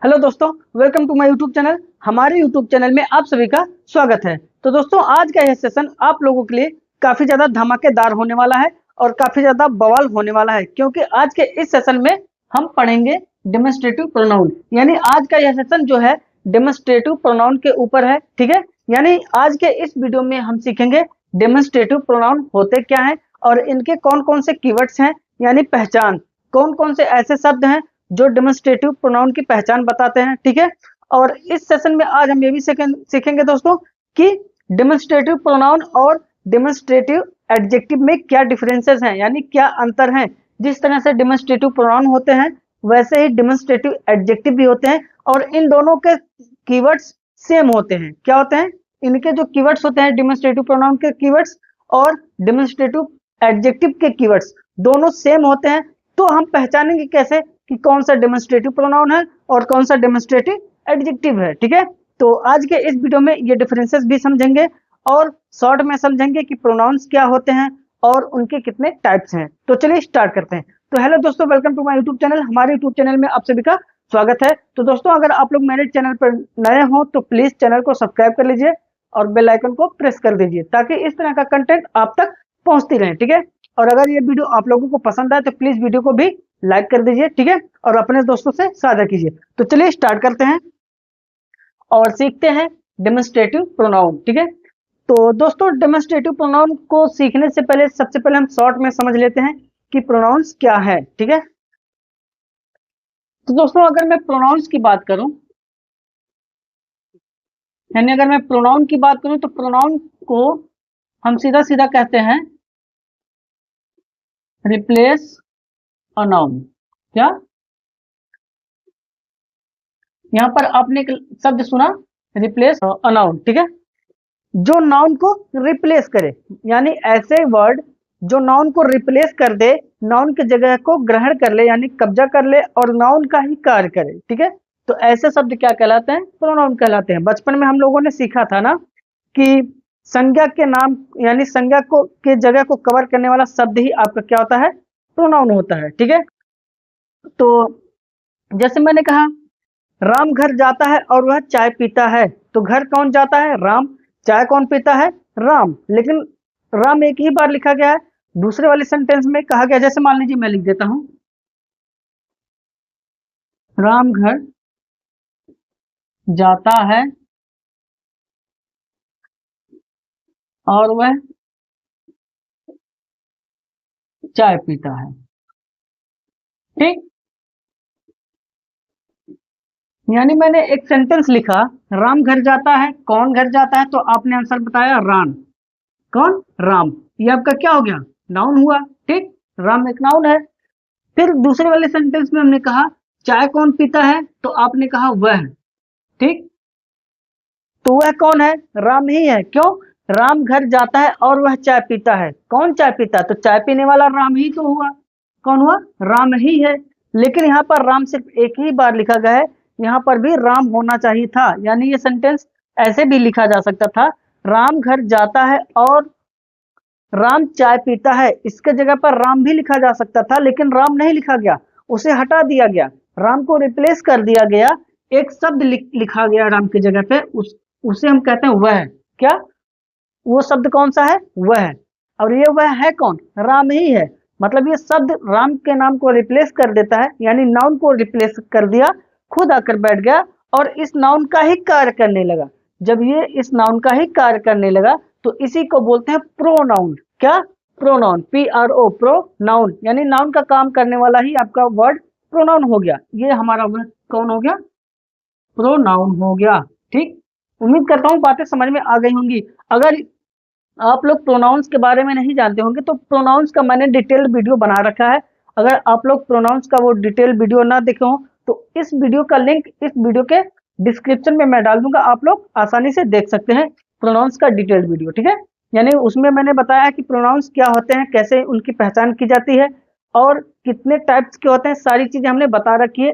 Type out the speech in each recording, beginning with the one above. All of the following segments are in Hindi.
हेलो दोस्तों, welcome to my YouTube channel. हमारे यूट्यूब चैनल में आप सभी का स्वागत है। तो दोस्तों, आज का यह सेशन आप लोगों के लिए काफी ज्यादा धमाकेदार होने वाला है और काफी ज्यादा बवाल होने वाला है, क्योंकि आज के इस सेशन में हम पढ़ेंगे डेमोन्स्ट्रेटिव प्रोनाउन। यानी आज का यह सेशन जो है डेमोन्स्ट्रेटिव प्रोनाउन के ऊपर है। ठीक है, यानी आज के इस वीडियो में हम सीखेंगे डेमोन्स्ट्रेटिव प्रोनाउन होते क्या है और इनके कौन कौन से कीवर्ड्स हैं, यानी पहचान, कौन कौन से ऐसे शब्द हैं जो डेमोन्स्ट्रेटिव प्रोनाउन की पहचान बताते हैं। ठीक है, और इस सेशन में आज हम ये भी सीखेंगे दोस्तों कि डेमोन्स्ट्रेटिव प्रोनाउन और डेमोन्स्ट्रेटिव एडजेक्टिव में क्या डिफरेंसेस हैं, यानी क्या अंतर हैं। जिस तरह से डेमोन्स्ट्रेटिव प्रोनाउन होते हैं वैसे ही डेमोन्स्ट्रेटिव एडजेक्टिव भी होते हैं, और इन दोनों के कीवर्ड्स सेम होते हैं। क्या होते हैं इनके जो कीवर्ड्स होते हैं, डेमोन्स्ट्रेटिव प्रोनाउन के कीवर्ड्स और डेमोन्स्ट्रेटिव एडजेक्टिव के कीवर्ड्स दोनों सेम होते हैं। तो हम पहचानेंगे कैसे कि कौन सा डेमोन्स्ट्रेटिव प्रोनाउन है और कौन सा डेमोन्स्ट्रेटिव एडजेक्टिव है। ठीक है, तो आज के इस वीडियो में ये डिफरेंसेस भी समझेंगे और शॉर्ट में समझेंगे कि प्रोनाउंस क्या होते हैं और उनके कितने टाइप्स हैं। तो चलिए स्टार्ट करते हैं। तो हेलो दोस्तों, welcome to my YouTube channel. हमारे यूट्यूब चैनल में आप सभी का स्वागत है। तो दोस्तों, अगर आप लोग मेरे चैनल पर नए हो तो प्लीज चैनल को सब्सक्राइब कर लीजिए और बेल आइकन को प्रेस कर दीजिए, ताकि इस तरह का कंटेंट आप तक पहुंचती रहे। ठीक है, और अगर ये वीडियो आप लोगों को पसंद आए तो प्लीज वीडियो को भी लाइक कर दीजिए। ठीक है, और अपने दोस्तों से साझा कीजिए। तो चलिए स्टार्ट करते हैं और सीखते हैं डेमोन्स्ट्रेटिव प्रोनाउन। ठीक है, तो दोस्तों, डेमोन्स्ट्रेटिव प्रोनाउन को सीखने से पहले सबसे पहले हम शॉर्ट में समझ लेते हैं कि प्रोनाउंस क्या है। ठीक है, तो दोस्तों, अगर मैं प्रोनाउंस की बात करूं, यानी अगर मैं प्रोनाउन की बात करूं तो प्रोनाउन को हम सीधा सीधा कहते हैं रिप्लेस अ नाउन। क्या, यहाँ पर आपने एक शब्द सुना, रिप्लेस अ नाउन। ठीक है, जो नाउन को रिप्लेस करे, यानी ऐसे वर्ड जो नाउन को रिप्लेस कर दे, नाउन की जगह को ग्रहण कर ले, यानी कब्जा कर ले और नाउन का ही कार्य करे। ठीक है, तो ऐसे शब्द क्या कहलाते हैं? प्रोनाउन कहलाते हैं। बचपन में हम लोगों ने सीखा था ना कि संज्ञा के नाम, यानी संज्ञा को के जगह को कवर करने वाला शब्द ही आपका क्या होता है? प्रोनाउन होता है। ठीक है, तो जैसे मैंने कहा राम घर जाता है और वह चाय पीता है, तो घर कौन जाता है? राम। चाय कौन पीता है? राम। लेकिन राम एक ही बार लिखा गया है। दूसरे वाले सेंटेंस में कहा गया, जैसे मान लीजिए मैं लिख देता हूं, राम घर जाता है और वह चाय पीता है। ठीक, यानी मैंने एक सेंटेंस लिखा, राम घर जाता है, कौन घर जाता है? तो आपने आंसर बताया राम। कौन? राम। ये आपका क्या हो गया? नाउन हुआ। ठीक, राम एक नाउन है। फिर दूसरे वाले सेंटेंस में हमने कहा चाय कौन पीता है, तो आपने कहा वह। ठीक, तो वह कौन है? राम ही है। क्यों? राम घर जाता है और वह चाय पीता है। कौन चाय पीता है? तो चाय पीने वाला राम ही तो हुआ। कौन हुआ? राम ही है। लेकिन यहाँ पर राम सिर्फ एक ही बार लिखा गया है, यहाँ पर भी राम होना चाहिए था। यानी ये सेंटेंस ऐसे भी लिखा जा सकता था, राम घर जाता है और राम चाय पीता है। इसके जगह पर राम भी लिखा जा सकता था, लेकिन राम नहीं लिखा गया, उसे हटा दिया गया, राम को रिप्लेस कर दिया गया। एक शब्द लिखा गया राम की जगह पे, उसे हम कहते हैं वह। क्या? वो शब्द कौन सा है? वह है। और ये वह है कौन? राम ही है। मतलब ये शब्द राम के नाम को रिप्लेस कर देता है, यानी नाउन को रिप्लेस कर दिया, खुद आकर बैठ गया और इस नाउन का ही कार्य करने लगा। जब ये इस नाउन का ही कार्य करने लगा तो इसी को बोलते हैं प्रोनाउन। क्या? प्रोनाउन, PRO, प्रोनाउन, यानी नाउन का काम करने वाला ही आपका वर्ड प्रोनाउन हो गया। ये हमारा वर्ड कौन हो गया? प्रोनाउन हो गया। ठीक, उम्मीद करता हूँ बातें समझ में आ गई होंगी। अगर आप लोग प्रोनाउंस के बारे में नहीं जानते होंगे तो प्रोनाउंस का मैंने डिटेल्ड वीडियो बना रखा है। अगर आप लोग प्रोनाउंस का वो डिटेल वीडियो ना देखे हो तो इस वीडियो का लिंक इस वीडियो के डिस्क्रिप्शन में मैं डाल दूंगा, आप लोग आसानी से देख सकते हैं प्रोनाउंस का डिटेल्ड वीडियो। ठीक है, यानी उसमें मैंने बताया कि प्रोनाउंस क्या होते हैं, कैसे उनकी पहचान की जाती है और कितने टाइप्स के होते हैं, सारी चीजें हमने बता रखी है,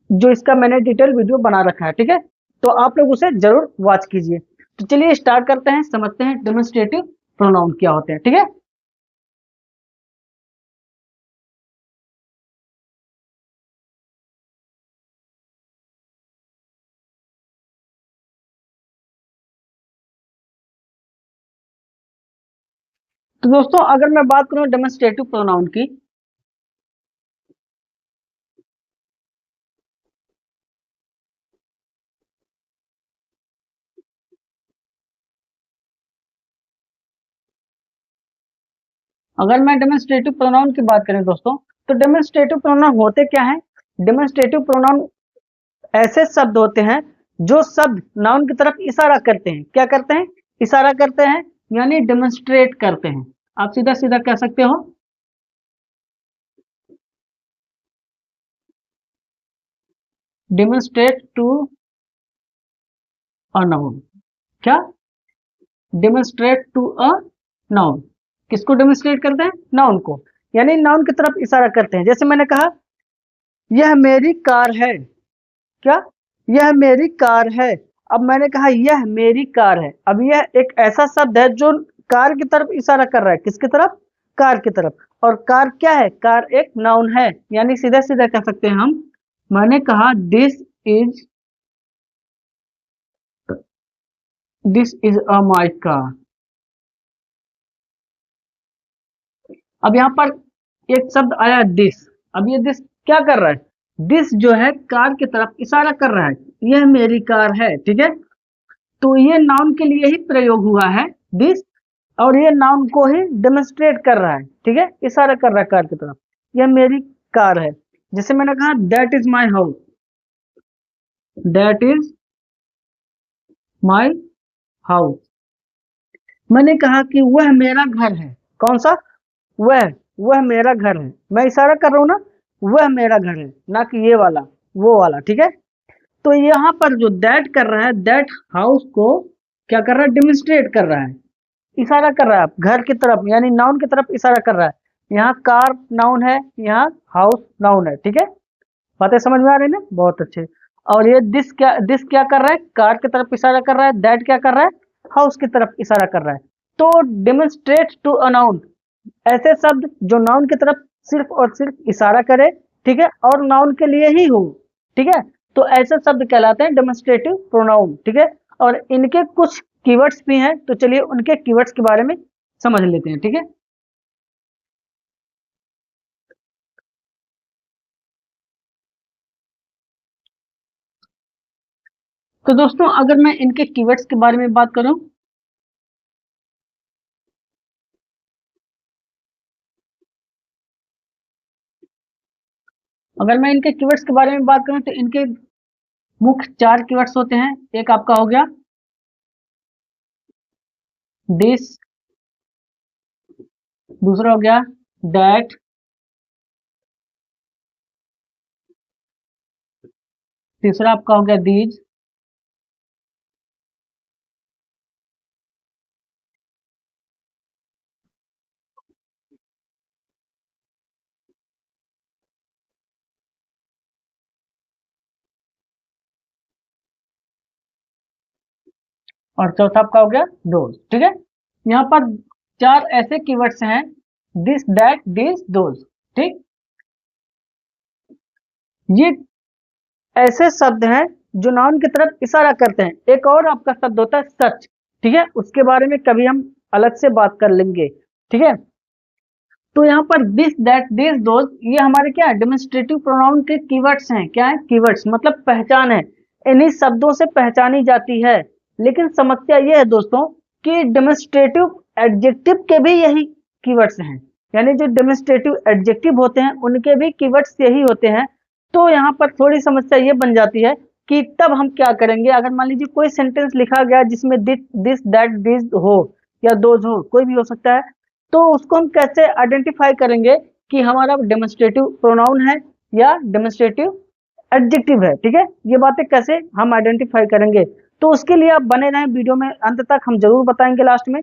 जो इसका मैंने डिटेल वीडियो बना रखा है। ठीक है, तो आप लोग उसे जरूर वॉच कीजिए। तो चलिए स्टार्ट करते हैं, समझते हैं डेमोन्स्ट्रेटिव प्रोनाउन क्या होते हैं। ठीक है, तो दोस्तों अगर मैं बात करूं डेमोन्स्ट्रेटिव प्रोनाउन की, अगर मैं डेमोन्स्ट्रेटिव प्रोनाउन की बात करें दोस्तों, तो डेमोन्स्ट्रेटिव प्रोनाउन होते क्या है? डेमोन्स्ट्रेटिव प्रोनाउन ऐसे शब्द होते हैं जो शब्द नाउन की तरफ इशारा करते हैं। क्या करते हैं? इशारा करते हैं, यानी डेमोन्स्ट्रेट करते हैं। आप सीधा सीधा कह सकते हो डेमोन्स्ट्रेट टू अ नाउन। क्या? Demonstrate to a noun. किसको डेमोन्स्ट्रेट करते हैं? नाउन को, यानी नाउन की तरफ इशारा करते हैं। जैसे मैंने कहा यह मेरी कार है। क्या? यह मेरी कार है। अब मैंने कहा यह मेरी कार है। अब यह एक ऐसा शब्द है जो कार की तरफ इशारा कर रहा है। किसकी तरफ? कार की तरफ। और कार क्या है? कार एक नाउन है, यानी सीधा सीधा कह सकते हैं हम, मैंने कहा this is a my car. अब यहाँ पर एक शब्द आया दिस। अब ये दिस क्या कर रहा है? दिस जो है कार की तरफ इशारा कर रहा है, यह मेरी कार है। ठीक है, तो ये नाउन के लिए ही प्रयोग हुआ है दिस, और ये नाउन को ही डेमोन्स्ट्रेट कर रहा है। ठीक है, इशारा कर रहा है कार की तरफ, यह मेरी कार है। जैसे मैंने कहा that is my house. That is my house. मैंने कहा कि वह मेरा घर है। कौन सा? वह मेरा घर है। मैं इशारा कर रहा हूं ना, वह मेरा घर है, ना कि ये वाला, वो वाला। ठीक है, तो यहाँ पर जो दैट कर रहा है, दैट हाउस को क्या कर रहा है? डेमोन्स्ट्रेट कर रहा है, इशारा कर रहा है घर की तरफ, यानी नाउन की तरफ इशारा कर रहा है। यहाँ कार नाउन है, यहाँ हाउस नाउन है। ठीक है, बातें समझ में आ रही है ना? बहुत अच्छे। और ये दिस क्या कर रहा है? कार की तरफ इशारा कर रहा है। दैट क्या कर रहा है? हाउस की तरफ इशारा कर रहा है। तो डेमोन्स्ट्रेट टू अ नाउन, ऐसे शब्द जो नाउन की तरफ सिर्फ और सिर्फ इशारा करे, ठीक है, और नाउन के लिए ही हो। ठीक है, तो ऐसे शब्द कहलाते हैं डेमोन्स्ट्रेटिव प्रोनाउन। ठीक है, और इनके कुछ कीवर्ड्स भी हैं, तो चलिए उनके कीवर्ड्स के बारे में समझ लेते हैं। ठीक है, तो दोस्तों अगर मैं इनके कीवर्ड्स के बारे में बात करूं, अगर मैं इनके कीवर्ड्स के बारे में बात करूं, तो इनके मुख्य 4 कीवर्ड्स होते हैं। एक आपका हो गया दिस, दूसरा हो गया दैट, तीसरा आपका हो गया दीज, और चौथा आपका हो गया दोज। ठीक है, यहाँ पर 4 ऐसे कीवर्ड्स हैं, दिस दैट दिस दोज। ठीक, ये ऐसे शब्द हैं जो नाउन की तरफ इशारा करते हैं। एक और आपका शब्द होता है सच। ठीक है, उसके बारे में कभी हम अलग से बात कर लेंगे। ठीक है, तो यहाँ पर दिस दैट दिस दोज, ये हमारे क्या है? डेमोन्स्ट्रेटिव प्रोनाउन के कीवर्ड्स हैं। क्या है? कीवर्ड्स, मतलब पहचान है, इन्हीं शब्दों से पहचानी जाती है। लेकिन समस्या ये है दोस्तों कि डेमोन्स्ट्रेटिव एडजेक्टिव के भी यही कीवर्ड्स हैं, यानी जो डेमोन्स्ट्रेटिव एडजेक्टिव होते हैं उनके भी कीवर्ड्स यही होते हैं। तो यहाँ पर थोड़ी समस्या ये बन जाती है कि तब हम क्या करेंगे? अगर मान लीजिए कोई सेंटेंस लिखा गया जिसमें दिस दैट दिस हो या दोज हो, कोई भी हो सकता है, तो उसको हम कैसे आइडेंटिफाई करेंगे कि हमारा डेमोन्स्ट्रेटिव प्रोनाउन है या डेमोन्स्ट्रेटिव एडजेक्टिव है? ठीक है, ये बातें कैसे हम आइडेंटिफाई करेंगे? तो उसके लिए आप बने रहें वीडियो में, अंत तक हम जरूर बताएंगे लास्ट में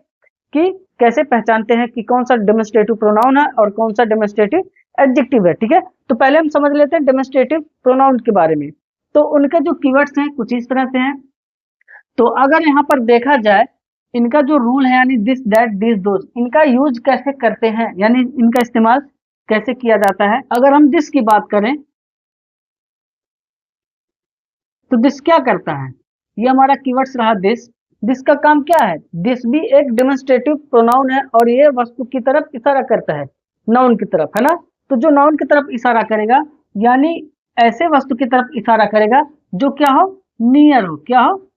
कि कैसे पहचानते हैं कि कौन सा डेमोन्स्ट्रेटिव प्रोनाउन है और कौन सा डेमोन्स्ट्रेटिव एडजेक्टिव है। ठीक है, तो पहले हम समझ लेते हैं डेमोन्स्ट्रेटिव प्रोनाउन के बारे में। तो उनके जो कीवर्ड्स हैं कुछ इस तरह से हैं। तो अगर यहाँ पर देखा जाए, इनका जो रूल है, यानी दिस दैट दिस दोस, इनका यूज कैसे करते हैं, यानी इनका इस्तेमाल कैसे किया जाता है। अगर हम दिस की बात करें, तो दिस क्या करता है? ये हमारा कीवर्ड्स रहा दिस। दिस का काम क्या है? दिस भी एक डेमोन्स्ट्रेटिव प्रोनाउन है और ये वस्तु की तरफ इशारा करता है, नाउन की तरफ, है ना। तो जो नाउन की तरफ इशारा करेगा यानी ऐसे वस्तु की तरफ इशारा करेगा जो क्या हो? नियर हो। क्या हो?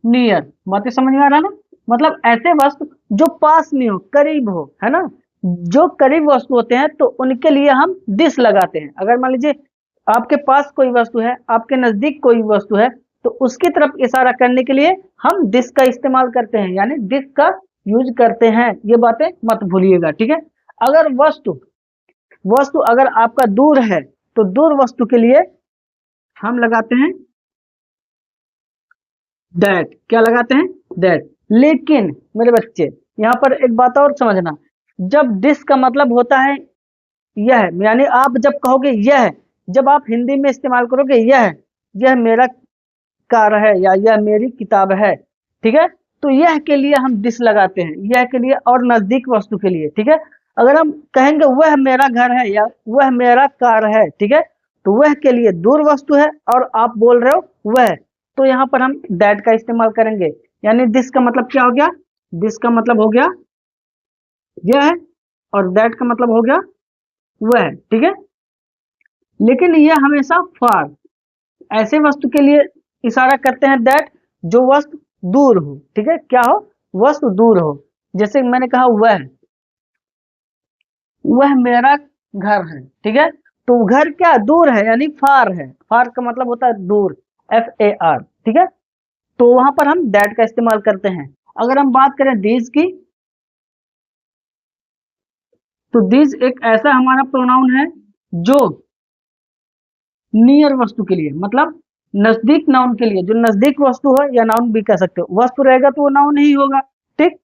नियर। बातें समझ में आ रहा है ना? मतलब ऐसे वस्तु जो पास में हो, करीब हो, है ना। जो करीब वस्तु होते हैं तो उनके लिए हम दिस लगाते हैं। अगर मान लीजिए आपके पास कोई वस्तु है, आपके नजदीक कोई वस्तु है, तो उसकी तरफ इशारा करने के लिए हम दिस का इस्तेमाल करते हैं, यानी दिस का यूज करते हैं। ये बातें मत भूलिएगा, ठीक है। अगर वस्तु वस्तु अगर आपका दूर है तो दूर वस्तु के लिए हम लगाते हैं दैट। क्या लगाते हैं? दैट। लेकिन मेरे बच्चे यहाँ पर एक बात और समझना, जब दिस का मतलब होता है यह, यानी आप जब कहोगे यह, जब आप हिंदी में इस्तेमाल करोगे यह मेरा कार है या यह मेरी किताब है, ठीक है, तो यह के लिए हम दिस लगाते हैं, यह के लिए और नजदीक वस्तु के लिए, ठीक है। अगर हम कहेंगे वह मेरा घर है या वह मेरा कार है, ठीक है, तो वह के लिए दूर वस्तु है और आप बोल रहे हो वह, तो यहाँ पर हम दैट का इस्तेमाल करेंगे। यानी दिस का मतलब क्या हो गया? दिस का मतलब हो गया यह है और दैट का मतलब हो गया वह, ठीक है। लेकिन यह हमेशा फार, ऐसे वस्तु के लिए इशारा करते हैं दैट जो वस्तु दूर हो, ठीक है। क्या हो? वस्तु दूर हो। जैसे मैंने कहा वह मेरा घर है, ठीक है, तो घर क्या दूर है, यानी फार है। फार का मतलब होता है दूर, FAR, ठीक है। तो वहां पर हम दैट का इस्तेमाल करते हैं। अगर हम बात करें दीज की, तो दीज एक ऐसा हमारा प्रोनाउन है जो नियर वस्तु के लिए, मतलब नजदीक नाउन के लिए, जो नजदीक वस्तु हो या नाउन भी कह सकते हो, वस्तु रहेगा तो वो नाउन ही होगा, ठीक।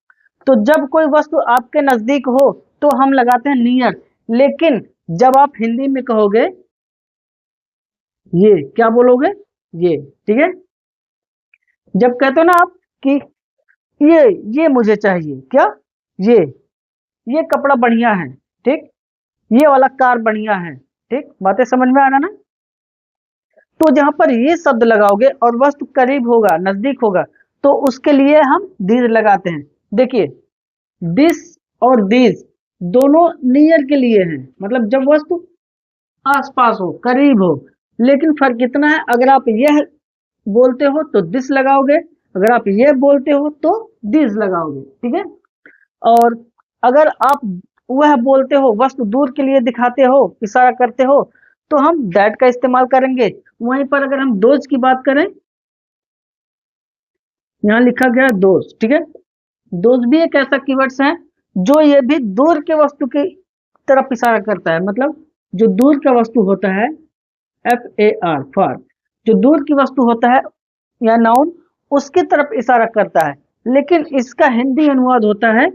तो जब कोई वस्तु आपके नजदीक हो तो हम लगाते हैं नियर। लेकिन जब आप हिंदी में कहोगे ये, क्या बोलोगे? ये, ठीक है। जब कहते हो ना आप कि ये मुझे चाहिए, क्या? ये ये कपड़ा बढ़िया है, ठीक, ये वाला कार बढ़िया है, ठीक। बातें समझ में आ रहा ना? तो जहां पर ये शब्द लगाओगे और वस्तु करीब होगा, नजदीक होगा, तो उसके लिए हम दीज लगाते हैं। देखिए दिस और दीज दोनों नियर के लिए हैं, मतलब जब वस्तु आसपास हो, करीब हो। लेकिन फर्क इतना है, अगर आप यह बोलते हो तो दिस लगाओगे, अगर आप ये बोलते हो तो दिस लगाओगे, ठीक है। और अगर आप वह बोलते हो, वस्तु दूर के लिए दिखाते हो, इशारा करते हो, तो हम दैट का इस्तेमाल करेंगे। वहीं पर अगर हम दोज की बात करें, यहाँ लिखा गया दोज, ठीक है। दोज भी एक ऐसा कीवर्ड्स है जो ये भी दूर के वस्तु की तरफ इशारा करता है। मतलब जो दूर का वस्तु होता है, FAR, फार, जो दूर की वस्तु होता है या नाउन, उसकी तरफ इशारा करता है। लेकिन इसका हिंदी अनुवाद होता है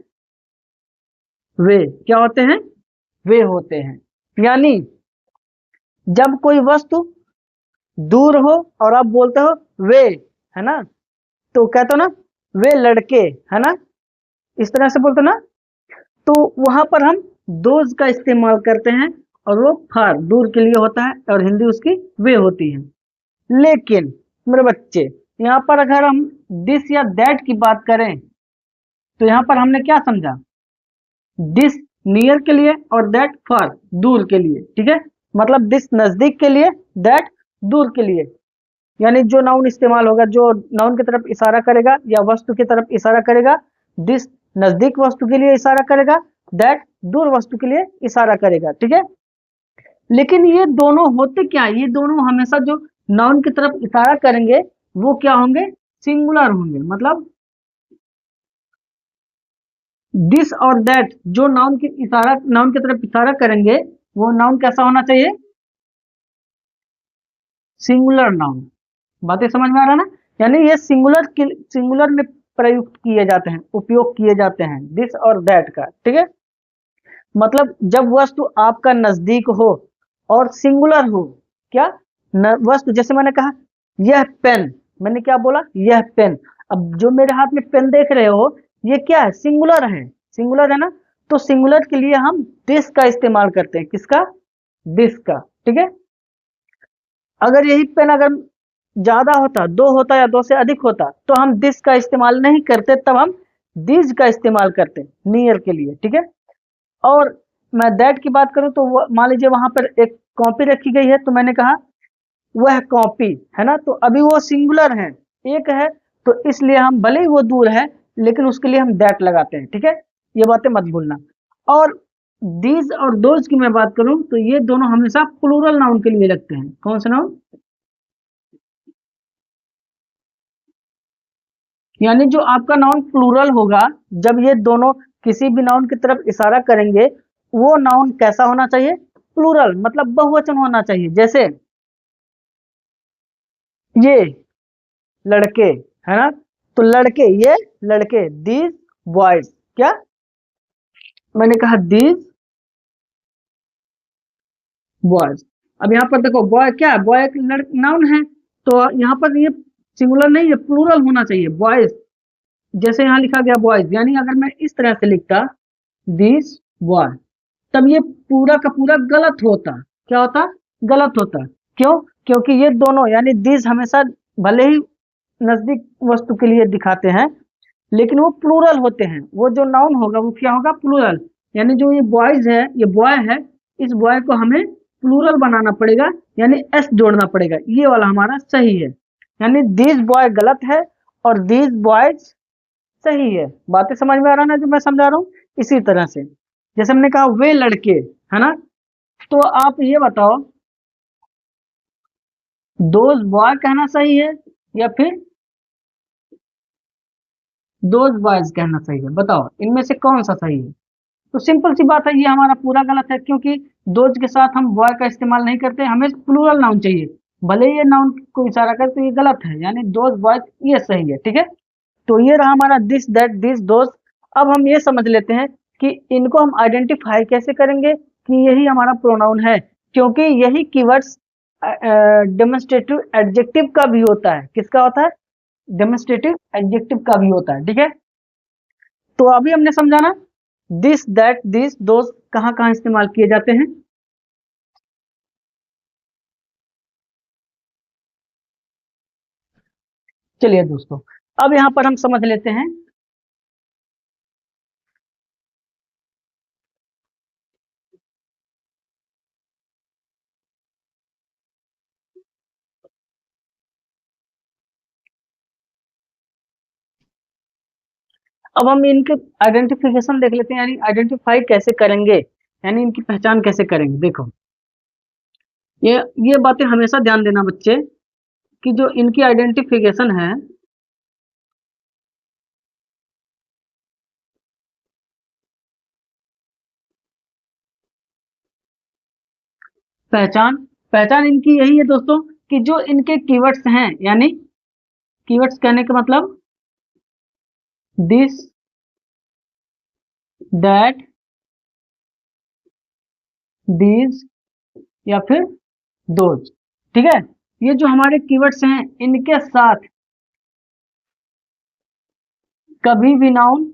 वे। क्या होते हैं? वे होते हैं। यानी जब कोई वस्तु दूर हो और आप बोलते हो वे, है ना, तो कहते हो ना वे लड़के, है ना, इस तरह से बोलते हो ना, तो वहां पर हम दोज का इस्तेमाल करते हैं और वो फार, दूर के लिए होता है और हिंदी उसकी वे होती है। लेकिन मेरे बच्चे यहाँ पर अगर हम दिस या दैट की बात करें तो यहाँ पर हमने क्या समझा? दिस नियर के लिए और दैट फार, दूर के लिए, ठीक है। मतलब दिस नजदीक के लिए, दैट दूर के लिए। यानी जो नाउन इस्तेमाल होगा, जो नाउन की तरफ इशारा करेगा या वस्तु की तरफ इशारा करेगा, दिस नजदीक वस्तु के लिए इशारा करेगा, दैट दूर वस्तु के लिए इशारा करेगा, ठीक है। लेकिन ये दोनों होते क्या? ये दोनों हमेशा जो नाउन की तरफ इशारा करेंगे वो क्या होंगे? सिंगुलर होंगे। मतलब दिस और दैट जो नाउन की तरफ इशारा करेंगे, वो नाउन कैसा होना चाहिए? Singular noun. बातें समझ में आ रहा ना? यानी ये सिंगुलर में प्रयुक्त किए जाते हैं, उपयोग किए जाते हैं दिस और दैट का, ठीक है। मतलब जब वस्तु आपका नजदीक हो और सिंगुलर हो, क्या वस्तु, जैसे मैंने कहा यह पेन, मैंने क्या बोला? यह पेन। अब जो मेरे हाथ में पेन देख रहे हो, ये क्या है? सिंगुलर है, सिंगुलर है ना। तो सिंगुलर के लिए हम दिस का इस्तेमाल करते हैं। किसका? दिस का, ठीक है। अगर यही पेन अगर ज्यादा होता, दो होता या दो से अधिक होता, तो हम दिस का इस्तेमाल नहीं करते, तब हम दीज का इस्तेमाल करते नियर के लिए, ठीक है। और मैं दैट की बात करूं तो मान लीजिए वहां पर एक कॉपी रखी गई है, तो मैंने कहा वह कॉपी, है ना, तो अभी वो सिंगुलर है, एक है, तो इसलिए हम भले ही वो दूर है लेकिन उसके लिए हम दैट लगाते हैं, ठीक है। ये बातें मत भूलना। और दीज और दोज की मैं बात करूं तो ये दोनों हमेशा प्लूरल नाउन के लिए लगते हैं। कौन सा नाउन? यानी जो आपका नाउन प्लूरल होगा, जब ये दोनों किसी भी नाउन की तरफ इशारा करेंगे, वो नाउन कैसा होना चाहिए? प्लूरल, मतलब बहुवचन होना चाहिए। जैसे ये लड़के, है ना, तो लड़के, ये लड़के, दीज बॉयज, क्या मैंने कहा? These boys. अब यहाँ पर देखो, बॉय क्या है? बॉय एक नाउन है, तो यहाँ पर ये सिंगुलर नहीं, ये प्लूरल होना चाहिए, बॉयज। जैसे यहाँ लिखा गया बॉयज, यानी अगर मैं इस तरह से लिखता दिस बॉय, तब ये पूरा का पूरा गलत होता। क्या होता? गलत होता। क्यों? क्योंकि ये दोनों यानी दिस हमेशा भले ही नजदीक वस्तु के लिए दिखाते हैं, लेकिन वो प्लूरल होते हैं। वो जो नाउन होगा वो क्या होगा? प्लूरल। यानी जो ये बॉयज है, ये बॉय है, इस बॉय को हमें प्लूरल बनाना पड़ेगा, यानी एस जोड़ना पड़ेगा। ये वाला हमारा सही है, यानी दिस बॉय गलत है और दिस बॉयज सही है। बातें समझ में आ रहा है ना जो मैं समझा रहा हूँ? इसी तरह से जैसे हमने कहा वे लड़के, है ना, तो आप ये बताओ, दोज बॉय कहना सही है या फिर दोज बॉयज कहना सही है? बताओ इनमें से कौन सा सही है? तो सिंपल सी बात है, ये हमारा पूरा गलत है, क्योंकि दोज के साथ हम बॉय का इस्तेमाल नहीं करते, हमें प्लूरल नाउन चाहिए। भले ही ये नाउन को इशारा करे तो ये गलत है, यानी दोज बॉयज ये सही है, ठीक है। तो ये रहा हमारा दिस दैट दिस दोज। अब हम ये समझ लेते हैं कि इनको हम आइडेंटिफाई कैसे करेंगे कि यही हमारा प्रोनाउन है, क्योंकि यही कीवर्ड्स डेमोन्स्ट्रेटिव एडजेक्टिव का भी होता है। किसका होता है? डेमोन्स्ट्रेटिव एडजेक्टिव का भी होता है, ठीक है। तो अभी हमने समझा ना दिस दैट दिस दोज कहाँ कहाँ इस्तेमाल किए जाते हैं। चलिए दोस्तों, अब यहाँ पर हम समझ लेते हैं। अब हम इनके आइडेंटिफिकेशन देख लेते हैं, यानी आइडेंटिफाई कैसे करेंगे, यानी इनकी पहचान कैसे करेंगे। देखो, ये ये बातें हमेशा ध्यान देना बच्चे, कि जो इनकी आइडेंटिफिकेशन है, पहचान पहचान इनकी यही है दोस्तों, कि जो इनके कीवर्ड्स हैं, यानी कीवर्ड्स कहने का मतलब दिस दैट दीज या फिर दोज, ठीक है। ये जो हमारे कीवर्ड्स हैं, इनके साथ कभी भी नाउन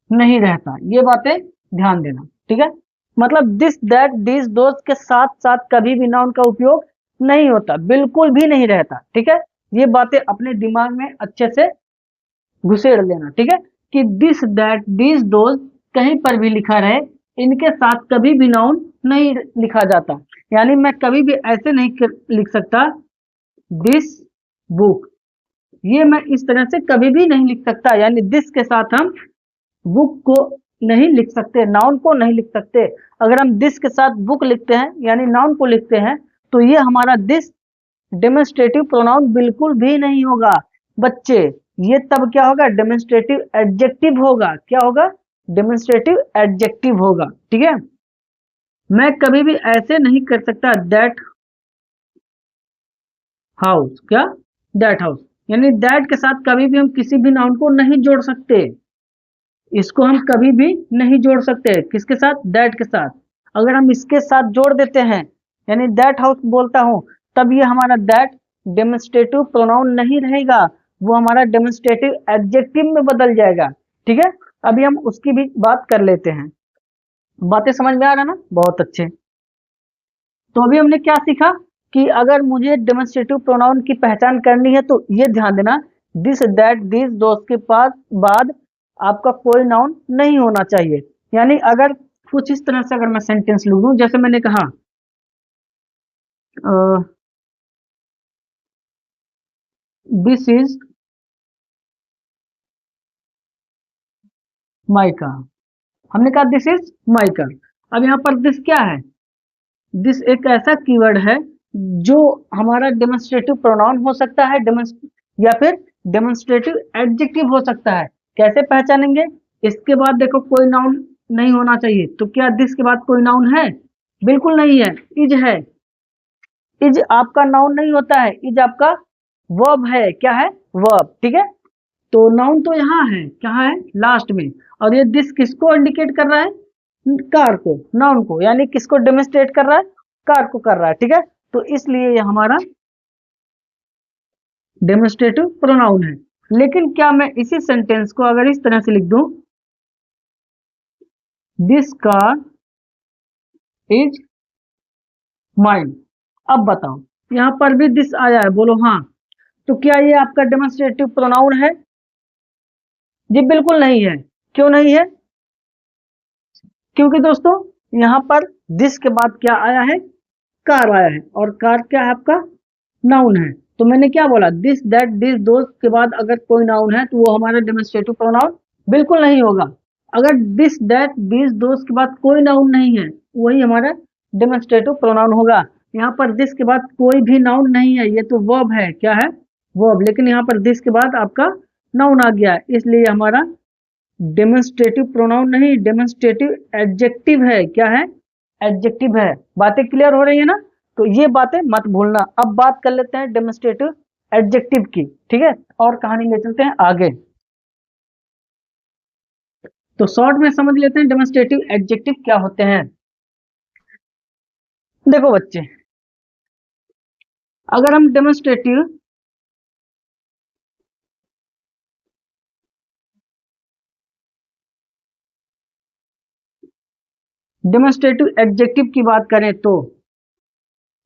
नहीं रहता। ये बातें ध्यान देना, ठीक है। मतलब दिस दैट दिस दोज के साथ साथ कभी भी नाउन का उपयोग नहीं होता, बिल्कुल भी नहीं रहता, ठीक है। ये बातें अपने दिमाग में अच्छे से घुसेड़ लेना, ठीक है, कि दिस दैट दिस दोज कहीं पर भी लिखा रहे, इनके साथ कभी भी नाउन नहीं लिखा जाता। यानी मैं कभी भी ऐसे नहीं लिख सकता दिस बुक, ये मैं इस तरह से कभी भी नहीं लिख सकता। यानी दिस के साथ हम बुक को नहीं लिख सकते, नाउन को नहीं लिख सकते। अगर हम दिस के साथ बुक लिखते हैं यानी नाउन को लिखते हैं, तो ये हमारा दिस डेमोन्स्ट्रेटिव प्रोनाउन बिल्कुल भी नहीं होगा बच्चे। ये तब क्या होगा? डेमोन्स्ट्रेटिव एडजेक्टिव होगा। क्या होगा? डेमोन्स्ट्रेटिव एडजेक्टिव होगा, ठीक है। मैं कभी भी ऐसे नहीं कर सकता दैट हाउस, क्या दैट हाउस, यानी दैट के साथ कभी भी हम किसी भी नाउन को नहीं जोड़ सकते। इसको हम कभी भी नहीं जोड़ सकते। किसके साथ? दैट के साथ। अगर हम इसके साथ जोड़ देते हैं, यानी दैट हाउस बोलता हूं, तब ये हमारा दैट डेमोन्स्ट्रेटिव प्रोनाउन नहीं रहेगा, वो हमारा डेमोन्स्ट्रेटिव एडजेक्टिव में बदल जाएगा, ठीक है। अभी हम उसकी भी बात कर लेते हैं। बातें समझ में आ रहा ना? बहुत अच्छे। तो अभी हमने क्या सीखा कि अगर मुझे डेमोन्स्ट्रेटिव प्रोनाउन की पहचान करनी है तो ये ध्यान देना, दिस दैट दिस दोस्त के पास बाद आपका कोई नाउन नहीं होना चाहिए। यानी अगर कुछ इस तरह से अगर मैं सेंटेंस लिख दूं, जैसे मैंने कहा दिस इज माई कार, हमने कहा दिस इज माई कार। अब यहाँ पर दिस क्या है? दिस एक ऐसा कीवर्ड है जो हमारा डेमोन्स्ट्रेटिव प्रोनाउन हो सकता है, या फिर डेमोन्स्ट्रेटिव एडजेक्टिव हो सकता है। कैसे पहचानेंगे? इसके बाद देखो कोई नाउन नहीं होना चाहिए, तो क्या दिस के बाद कोई नाउन है? बिल्कुल नहीं है, इज है। इज आपका नाउन नहीं होता है, इज आपका वर्ब है। क्या है? वर्ब, ठीक है। तो नाउन तो यहाँ है, कहाँ है? लास्ट में। और ये दिस किसको इंडिकेट कर रहा है? कार को, नाउन को, यानी किसको डेमोन्स्ट्रेट कर रहा है? कार को कर रहा है, ठीक है। तो इसलिए ये हमारा डेमोन्स्ट्रेटिव प्रोनाउन है। लेकिन क्या मैं इसी सेंटेंस को अगर इस तरह से लिख दूं, दिस कार इज माइन, अब बताओ, यहां पर भी दिस आया है, बोलो हाँ। तो क्या ये आपका डेमोन्स्ट्रेटिव प्रोनाउन है? जी बिल्कुल नहीं है। क्यों नहीं है? क्योंकि दोस्तों यहाँ पर दिस के बाद क्या आया है? कार आया है, और कार क्या है? आपका नाउन है। तो मैंने क्या बोला? दिस दैट दिस दोस्त के बाद अगर कोई नाउन है तो वो हमारा डेमोन्स्ट्रेटिव प्रोनाउन बिल्कुल नहीं होगा। अगर दिस दैट दिस दोस्त के बाद कोई नाउन नहीं है, वही हमारा डेमोन्स्ट्रेटिव प्रोनाउन होगा। यहाँ पर दिस के बाद कोई भी नाउन नहीं है, ये तो वर्ब है। क्या है? वर्ब। लेकिन यहाँ पर दिस के बाद आपका नाउन आ गया है, इसलिए हमारा डेमोन्स्ट्रेटिव प्रोनाउन नहीं, डेमोन्स्ट्रेटिव एडजेक्टिव है। क्या है? एडजेक्टिव है। बातें क्लियर हो रही है ना? तो ये बातें मत भूलना। अब बात कर लेते हैं डेमोन्स्ट्रेटिव एडजेक्टिव की, ठीक है। और कहानी ले चलते हैं आगे। तो शॉर्ट में समझ लेते हैं डेमोन्स्ट्रेटिव एडजेक्टिव क्या होते हैं। देखो बच्चे, अगर हम डेमोन्स्ट्रेटिव एडजेक्टिव की बात करें तो,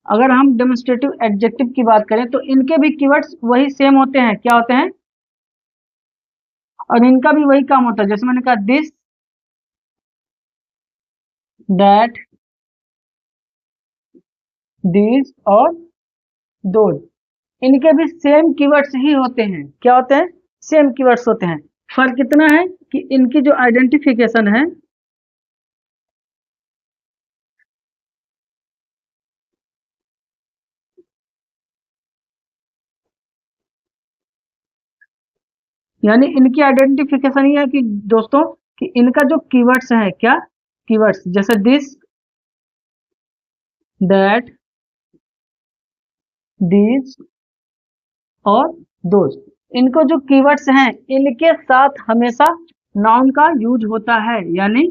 अगर हम डेमोन्स्ट्रेटिव एडजेक्टिव की बात करें तो इनके भी कीवर्ड्स वही सेम होते हैं। क्या होते हैं? और इनका भी वही काम होता है। जैसे मैंने कहा दिस दैट दिस और दोज, इनके भी सेम कीवर्ड्स ही होते हैं। क्या होते हैं? सेम कीवर्ड्स होते हैं। फर्क इतना है कि इनकी जो आइडेंटिफिकेशन है, यानी इनकी आइडेंटिफिकेशन ये है कि दोस्तों कि इनका जो कीवर्ड्स है, क्या कीवर्ड्स, जैसे दिस दैट दिस और दोज, इनको जो कीवर्ड्स हैं इनके साथ हमेशा नाउन का यूज होता है। यानी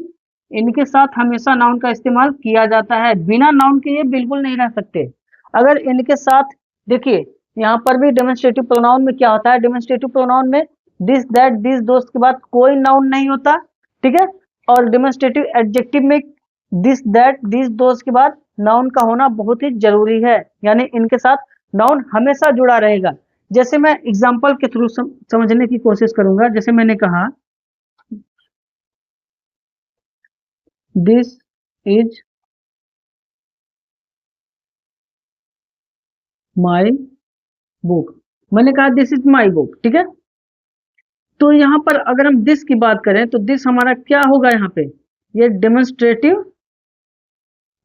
इनके साथ हमेशा नाउन का इस्तेमाल किया जाता है। बिना नाउन के ये बिल्कुल नहीं रह सकते। अगर इनके साथ देखिए, यहाँ पर भी डेमोन्स्ट्रेटिव प्रोनाउन में क्या होता है? डेमोन्स्ट्रेटिव प्रोनाउन में दिस दैट दिस दोस्त के बाद कोई नाउन नहीं होता, ठीक है। और डेमोन्स्ट्रेटिव एडजेक्टिव में दिस दैट दिस दोस्त के बाद नाउन का होना बहुत ही जरूरी है। यानी इनके साथ नाउन हमेशा जुड़ा रहेगा। जैसे मैं एग्जाम्पल के थ्रू समझने की कोशिश करूंगा। जैसे मैंने कहा दिस इज माई बुक, मैंने कहा दिस इज माई बुक, ठीक है। तो यहाँ पर अगर हम दिस की बात करें तो दिस हमारा क्या होगा? यहाँ पे ये डेमोन्स्ट्रेटिव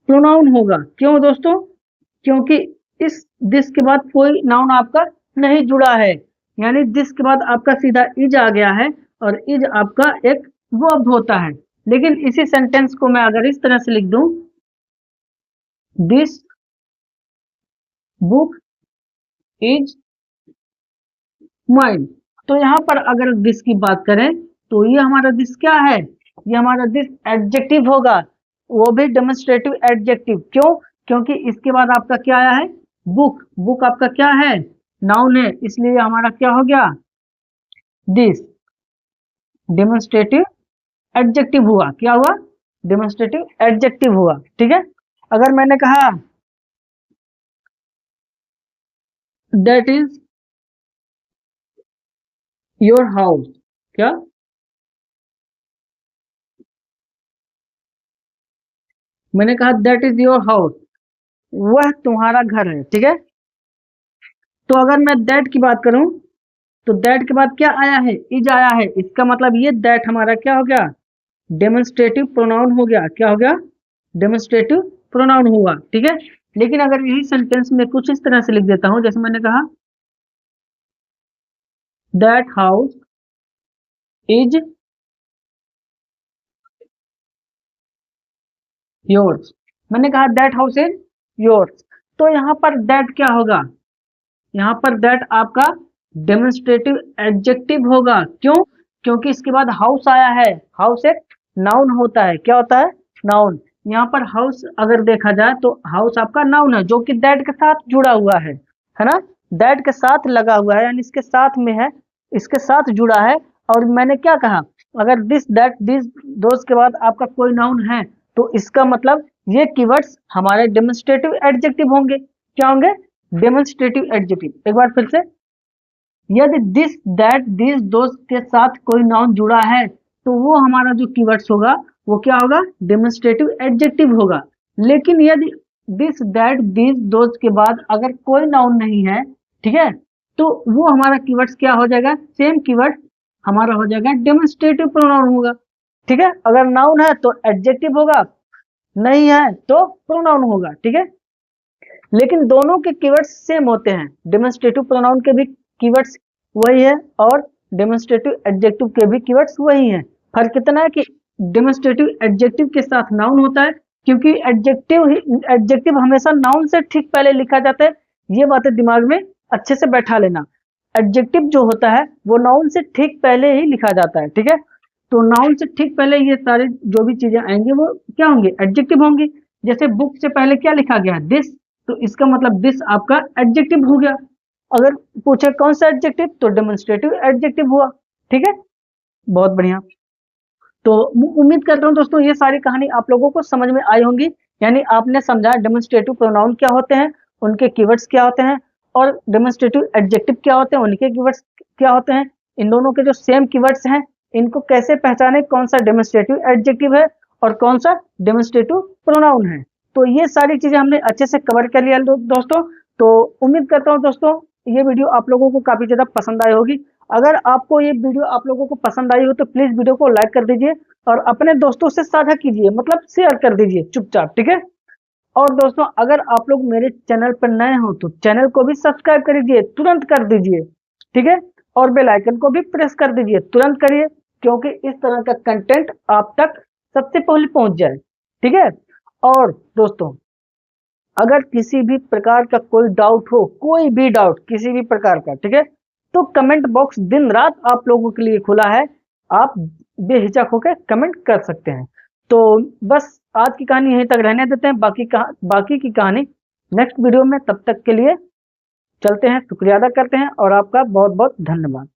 प्रोनाउन होगा। क्यों दोस्तों? क्योंकि इस दिस के बाद कोई नाउन आपका नहीं जुड़ा है। यानी दिस के बाद आपका सीधा इज आ गया है, और इज आपका एक वर्ब होता है। लेकिन इसी सेंटेंस को मैं अगर इस तरह से लिख दूं, दिस बुक इज माइन, तो यहाँ पर अगर दिस की बात करें तो ये हमारा दिस क्या है? ये हमारा दिस एडजेक्टिव होगा, वो भी डेमोन्स्ट्रेटिव एडजेक्टिव। क्यों? क्योंकि इसके बाद आपका क्या आया है? बुक। बुक आपका क्या है? नाउन है, इसलिए हमारा क्या हो गया? दिस डेमोन्स्ट्रेटिव एडजेक्टिव हुआ। क्या हुआ? डेमोन्स्ट्रेटिव एडजेक्टिव हुआ, ठीक है। अगर मैंने कहा दैट इज योर हाउस। क्या? मैंने कहा दैट इज योर हाउस, वह तुम्हारा घर है, ठीक है। तो अगर मैं दैट की बात करूं तो दैट के बाद क्या आया है? इज आया है। इसका मतलब ये दैट हमारा क्या हो गया? डेमोन्स्ट्रेटिव प्रोनाउन हो गया। क्या हो गया? डेमोन्स्ट्रेटिव प्रोनाउन हुआ, ठीक है। लेकिन अगर यही सेंटेंस में कुछ इस तरह से लिख देता हूं, जैसे मैंने कहा दैट हाउस इज योर्स, मैंने कहा दैट हाउस इज योर्स, तो यहाँ पर दैट क्या होगा? यहाँ पर दैट आपका डेमोन्स्ट्रेटिव एडजेक्टिव होगा। क्यों? क्योंकि इसके बाद हाउस आया है। हाउस एक नाउन होता है। क्या होता है? नाउन। यहाँ पर हाउस अगर देखा जाए तो हाउस आपका नाउन है जो कि दैट के साथ जुड़ा हुआ है ना। दैट के साथ लगा हुआ है, यानी इसके साथ में है, इसके साथ जुड़ा है। और मैंने क्या कहा? अगर दिस दैट दिस दोस के बाद आपका कोई नाउन है तो इसका मतलब ये कीवर्ड्स हमारे डेमोन्स्ट्रेटिव एडजेक्टिव होंगे। क्या होंगे? Demonstrative adjective. एक बार फिर से, यदि दिस दैट दिस दोस्त के साथ कोई नाउन जुड़ा है तो वो हमारा जो कीवर्ड्स होगा वो क्या होगा? डेमोन्स्ट्रेटिव एडजेक्टिव होगा। लेकिन यदि दिस दैट दिस दोस्त के बाद अगर कोई नाउन नहीं है, ठीक है, तो वो हमारा कीवर्ड्स क्या हो जाएगा? सेम कीवर्ड हमारा हो जाएगा डेमोन्स्ट्रेटिव प्रोनाउन होगा, ठीक है। अगर नाउन है तो एडजेक्टिव होगा, नहीं है तो प्रोनाउन होगा, ठीक है। लेकिन दोनों के कीवर्ड्स सेम होते हैं। डेमोन्स्ट्रेटिव प्रोनाउन के भी कीवर्ड्स वही है और डेमोन्स्ट्रेटिव एडजेक्टिव के भी कीवर्ड्स वही हैं। फर्क कितना है कि डेमोन्स्ट्रेटिव एडजेक्टिव के साथ नाउन होता है, क्योंकि एडजेक्टिव हमेशा नाउन से ठीक पहले लिखा जाता है। ये बातें दिमाग में अच्छे से बैठा लेना। एडजेक्टिव जो होता है वो नाउन से ठीक पहले ही लिखा जाता है, ठीक है। तो नाउन से ठीक पहले ये सारी जो भी चीजें आएंगी वो क्या होंगे? एडजेक्टिव होंगे। जैसे बुक से पहले क्या लिखा गया है? दिस, तो इसका मतलब दिस आपका एडजेक्टिव हो गया। अगर पूछे कौन सा एडजेक्टिव, तो डेमोन्स्ट्रेटिव एडजेक्टिव हुआ, ठीक है। बहुत बढ़िया। तो उम्मीद करता हूँ दोस्तों ये सारी कहानी आप लोगों को समझ में आई होंगी। यानी आपने समझा डेमोन्स्ट्रेटिव प्रोनाउन क्या होते हैं, उनके कीवर्ड्स क्या होते हैं, और डेमोन्स्ट्रेटिव एडजेक्टिव क्या होते हैं, उनके कीवर्ड्स क्या होते हैं। इन दोनों के जो सेम कीवर्ड्स हैं इनको कैसे पहचाने, कौन सा डेमोन्स्ट्रेटिव एडजेक्टिव है और कौन सा डेमोन्स्ट्रेटिव प्रोनाउन है। तो ये सारी चीजें हमने अच्छे से कवर कर लिया दोस्तों। तो उम्मीद करता हूँ दोस्तों ये वीडियो आप लोगों को काफी ज्यादा पसंद आई होगी। अगर आपको ये वीडियो आप लोगों को पसंद आई हो तो प्लीज वीडियो को लाइक कर दीजिए और अपने दोस्तों से साझा कीजिए, मतलब शेयर कर दीजिए चुपचाप, ठीक है। और दोस्तों अगर आप लोग मेरे चैनल पर नए हो तो चैनल को भी सब्सक्राइब कर दीजिए, तुरंत कर दीजिए, ठीक है। और बेल आइकन को भी प्रेस कर दीजिए, तुरंत करिए, क्योंकि इस तरह का कंटेंट आप तक सबसे पहले पहुंच जाए, ठीक है। और दोस्तों अगर किसी भी प्रकार का कोई डाउट हो, कोई भी डाउट किसी भी प्रकार का, ठीक है, तो कमेंट बॉक्स दिन रात आप लोगों के लिए खुला है। आप बेहिचक होकर कमेंट कर सकते हैं। तो बस आज की कहानी यहीं तक रहने देते हैं, बाकी की कहानी नेक्स्ट वीडियो में। तब तक के लिए चलते हैं, शुक्रिया अदा करते हैं और आपका बहुत बहुत धन्यवाद।